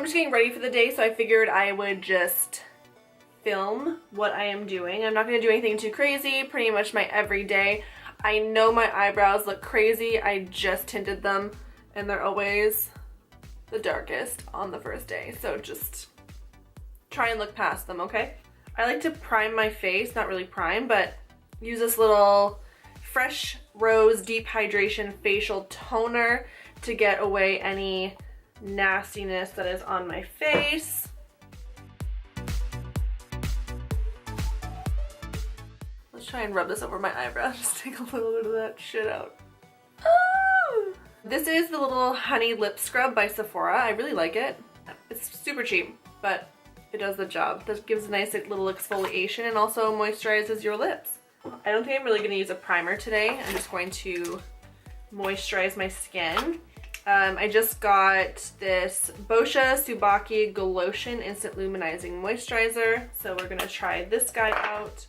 I'm just getting ready for the day, so I figured I would just film what I am doing. I'm not going to do anything too crazy, pretty much my everyday. I know my eyebrows look crazy. I just tinted them and they're always the darkest on the first day, so just try and look past them, okay? I like to prime my face, not really prime, but use this little Fresh Rose Deep Hydration Facial Toner to get away any nastiness that is on my face. Let's try and rub this over my eyebrow. Just take a little bit of that shit out. Oh! This is the little honey lip scrub by Sephora. I really like it. It's super cheap, but it does the job. This gives a nice little exfoliation and also moisturizes your lips. I don't think I'm really gonna use a primer today. I'm just going to moisturize my skin. I just got this Boscia Subaki Glotion Instant Luminizing Moisturizer. So we're gonna try this guy out.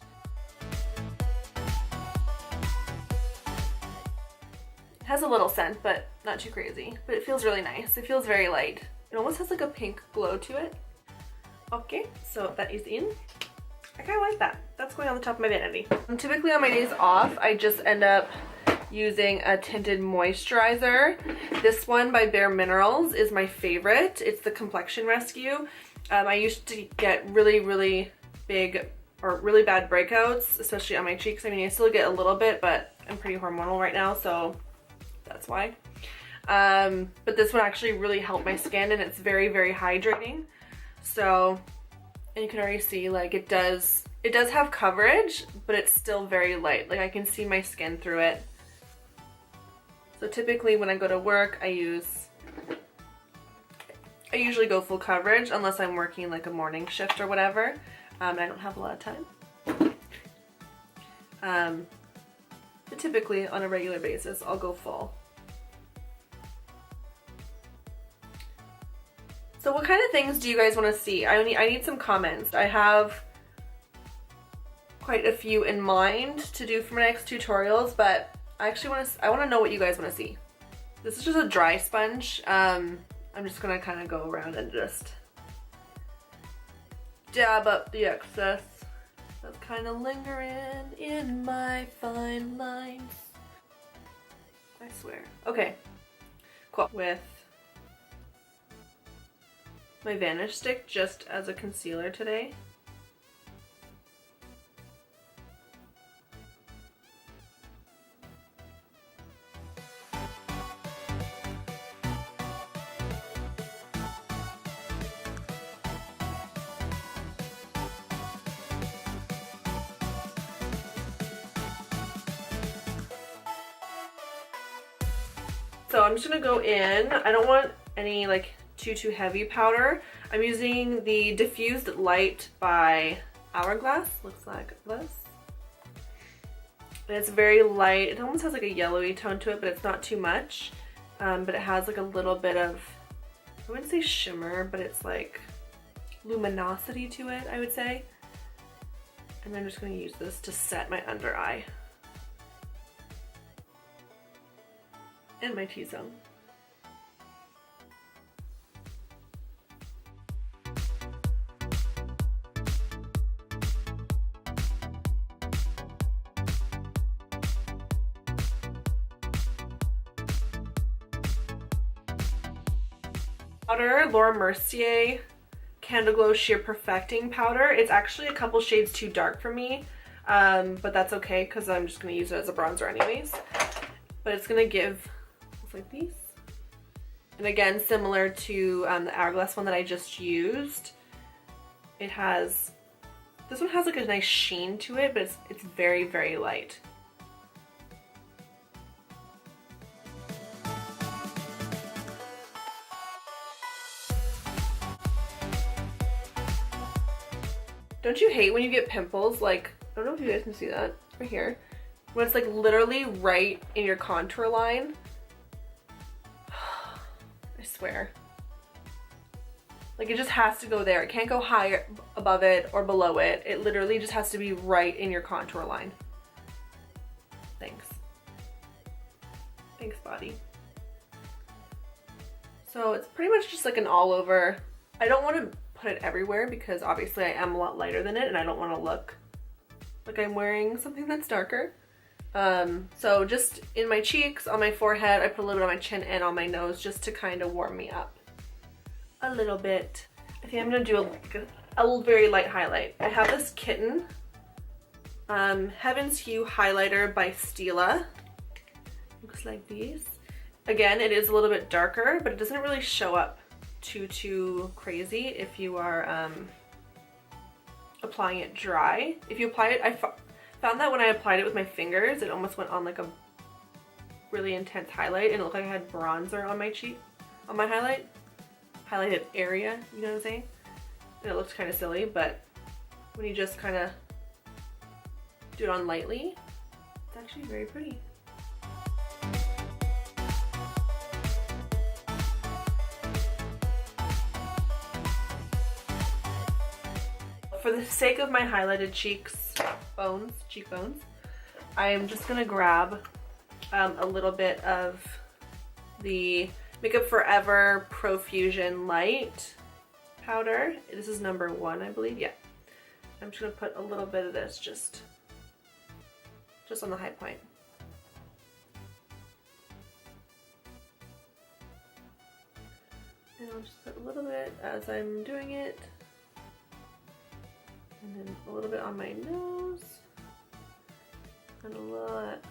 It has a little scent, but not too crazy. But it feels really nice. It feels very light. It almost has like a pink glow to it. Okay, so that is in. I kind of like that. That's going on the top of my vanity. Typically on my days off, I just end up using a tinted moisturizer. This one by Bare Minerals is my favorite. It's the Complexion Rescue. I used to get really big or really bad breakouts, especially on my cheeks. I mean, I still get a little bit, but I'm pretty hormonal right now, so that's why. But this one actually really helped my skin, and it's very hydrating. So, and you can already see, like, it does have coverage, but it's still very light. Like, I can see my skin through it. So typically when I go to work, I usually go full coverage unless I'm working like a morning shift or whatever. And I don't have a lot of time. But typically on a regular basis, I'll go full. So what kind of things do you guys want to see? I need some comments. I have quite a few in mind to do for my next tutorials, but I want to know what you guys want to see. This is just a dry sponge. I'm just gonna kind of go around and just dab up the excess that's kind of lingering in my fine lines. I swear. Okay, cool. With my Vanish stick just as a concealer today. So I'm just gonna go in. I don't want any like too heavy powder. I'm using the Diffused Light by Hourglass. Looks like this. And it's very light. It almost has like a yellowy tone to it, but it's not too much. But it has like a little bit of, I wouldn't say shimmer, but it's like luminosity to it, I would say. And I'm just gonna use this to set my under eye. And my T-zone. Powder, Laura Mercier Candle Glow Sheer Perfecting Powder. It's actually a couple shades too dark for me, but that's okay because I'm just going to use it as a bronzer anyways. But it's going to give like these. And again, similar to the Hourglass one that I just used, it has, this one has like a nice sheen to it, but it's very light. Don't you hate when you get pimples? Like, I don't know if you guys can see that right here. When it's like literally right in your contour line. I swear. Like it just has to go there. It can't go higher above it or below it. It literally just has to be right in your contour line. Thanks. Thanks, body. So it's pretty much just like an all over I don't want to put it everywhere because obviously I am a lot lighter than it and I don't want to look like I'm wearing something that's darker. So just in my cheeks, on my forehead, I put a little bit on my chin and on my nose just to kind of warm me up a little bit. I think I'm gonna do a very light highlight. I have this Kitten Heaven's Hue highlighter by Stila. Looks like this. Again, it is a little bit darker, but it doesn't really show up too crazy if you are applying it dry. If you apply it, I found that when I applied it with my fingers, it almost went on like a really intense highlight and it looked like I had bronzer on my cheek, on my highlighted area, you know what I'm saying? And it looked kind of silly, but when you just kind of do it on lightly, it's actually very pretty. For the sake of my highlighted cheekbones, I'm just gonna grab a little bit of the Makeup Forever Profusion Light powder. This is number 1, I believe. Yeah. I'm just gonna put a little bit of this just on the high point. And I'll just put a little bit as I'm doing it. And then a little bit on my nose. And a lot.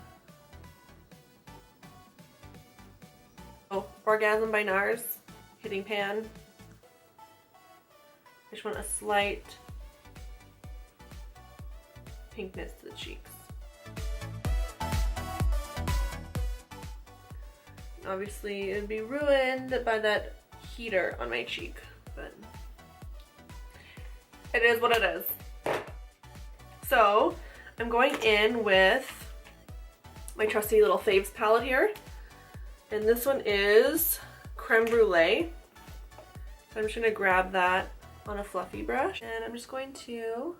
Oh, Orgasm by NARS, Hitting Pan. I just want a slight pinkness to the cheeks. Obviously, it would be ruined by that heater on my cheek, but it is what it is. So I'm going in with my trusty little Faves palette here. And this one is Creme Brulee. So I'm just gonna grab that on a fluffy brush and I'm just going to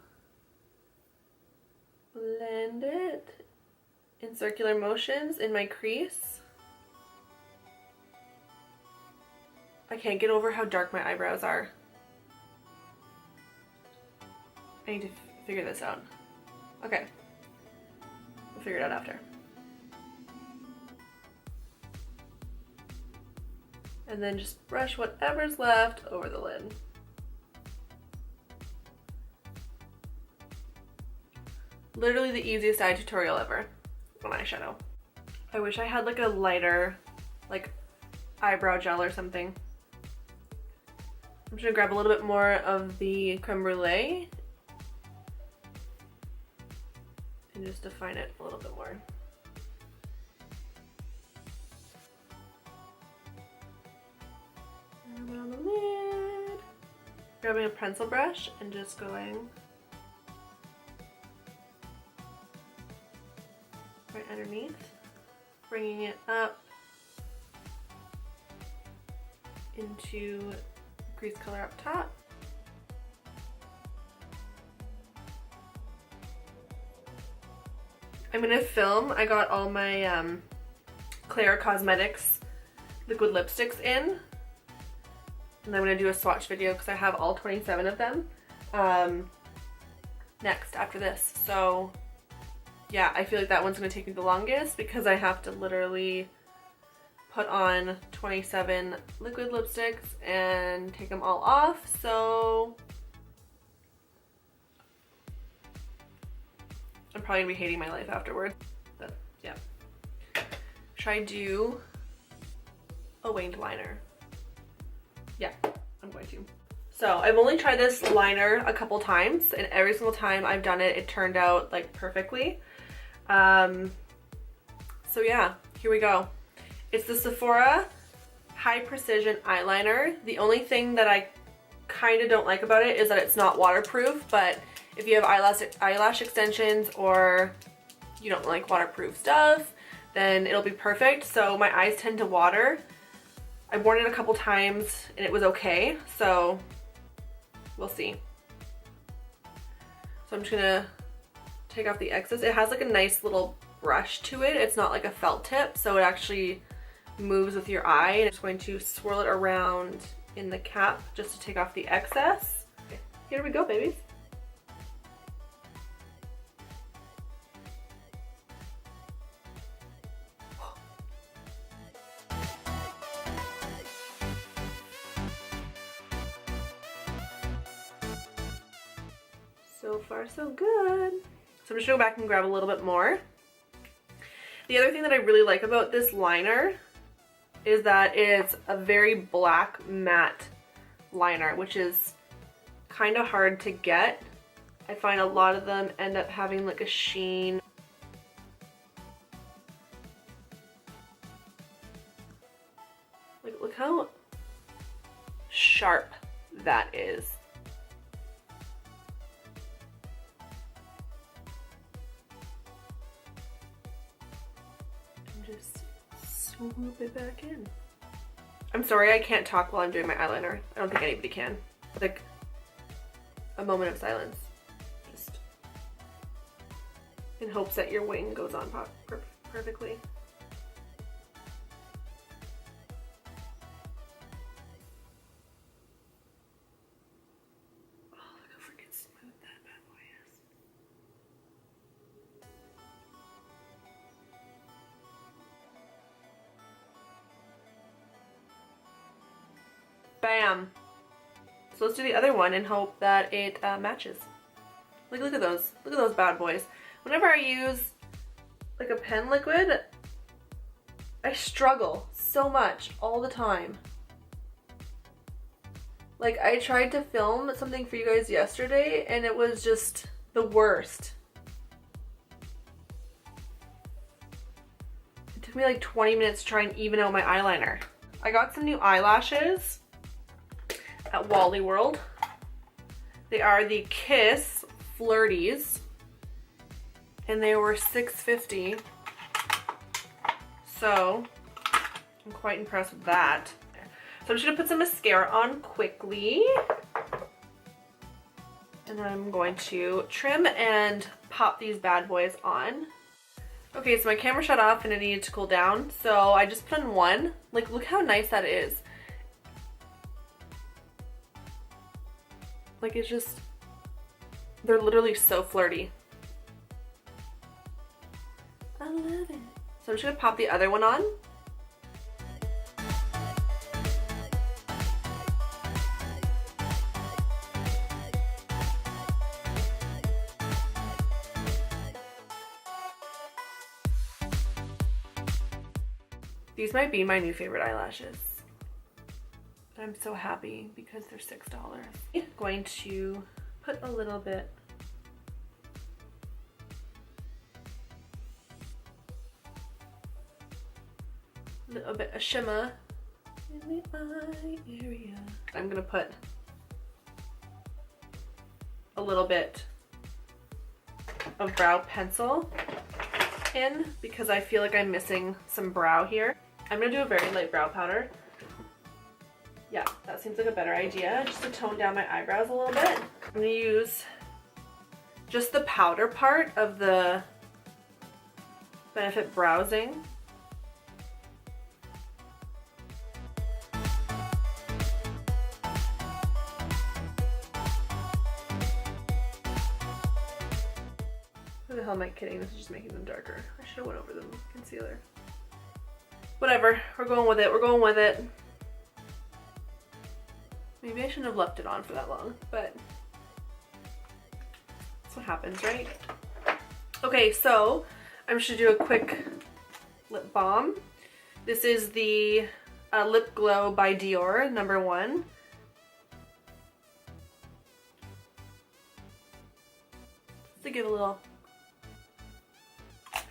blend it in circular motions in my crease. I can't get over how dark my eyebrows are. I need to figure this out. Okay. We'll figure it out after. And then just brush whatever's left over the lid. Literally the easiest eye tutorial ever on eyeshadow. I wish I had like a lighter, like eyebrow gel or something. I'm just gonna grab a little bit more of the Creme Brulee and just define it a little bit more. And on the lid. Grabbing a pencil brush and just going right underneath, bringing it up into crease color up top. I'm gonna film. I got all my Claire Cosmetics liquid lipsticks in, and I'm gonna do a swatch video because I have all 27 of them next after this. So yeah, I feel like that one's gonna take me the longest because I have to literally put on 27 liquid lipsticks and take them all off, so I'm probably gonna be hating my life afterwards, but yeah. Should I do a winged liner? Yeah, I'm going to. So I've only tried this liner a couple times, and every single time I've done it, it turned out like perfectly. So yeah, here we go. It's the Sephora High Precision Eyeliner. The only thing that I kind of don't like about it is that it's not waterproof, but if you have eyelash extensions or you don't like waterproof stuff, then it'll be perfect. So my eyes tend to water. I've worn it a couple times and it was okay, so we'll see. So I'm just gonna take off the excess. It has like a nice little brush to it. It's not like a felt tip, so it actually moves with your eye, and it's going to swirl it around in the cap just to take off the excess. Okay, here we go, babies. So far, so good. So I'm just gonna go back and grab a little bit more. The other thing that I really like about this liner is that it's a very black matte liner, which is kind of hard to get. I find a lot of them end up having like a sheen. Like, look how sharp that is. Swoop it back in. I'm sorry I can't talk while I'm doing my eyeliner. I don't think anybody can. Like, a moment of silence. Just in hopes that your wing goes on perfectly. Oh, look how freaking smooth that bad boy is. Bam! So let's do the other one and hope that it matches. Like, look at those. Look at those bad boys. Whenever I use like a pen liquid, I struggle so much all the time. Like, I tried to film something for you guys yesterday and it was just the worst. It took me like 20 minutes to try and even out my eyeliner. I got some new eyelashes at Wally World. They are the Kiss Flirties and they were $6.50. So I'm quite impressed with that. So I'm just gonna put some mascara on quickly. And then I'm going to trim and pop these bad boys on. Okay, so my camera shut off and it needed to cool down. So I just put on one. Like, look how nice that is. Like, it's just, they're literally so flirty. I love it. So I'm just gonna pop the other one on. These might be my new favorite eyelashes. I'm so happy because they're $6. I'm going to put a little bit of shimmer in the eye area. I'm gonna put a little bit of brow pencil in because I feel like I'm missing some brow here. I'm gonna do a very light brow powder. Yeah, that seems like a better idea, just to tone down my eyebrows a little bit. I'm gonna use just the powder part of the Benefit Browsing. Who the hell am I kidding? This is just making them darker. I should have went over the concealer. Whatever, we're going with it, we're going with it. Maybe I shouldn't have left it on for that long, but that's what happens, right? Okay, so I'm just gonna do a quick lip balm. This is the Lip Glow by Dior, #1. Just to give a little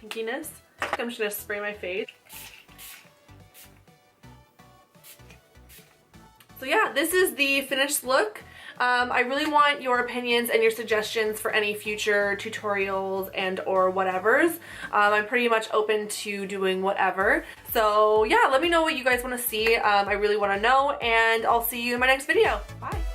pinkiness. I'm just gonna spray my face. So yeah, this is the finished look. I really want your opinions and your suggestions for any future tutorials and or whatevers. I'm pretty much open to doing whatever. So yeah, let me know what you guys want to see. I really want to know, and I'll see you in my next video. Bye.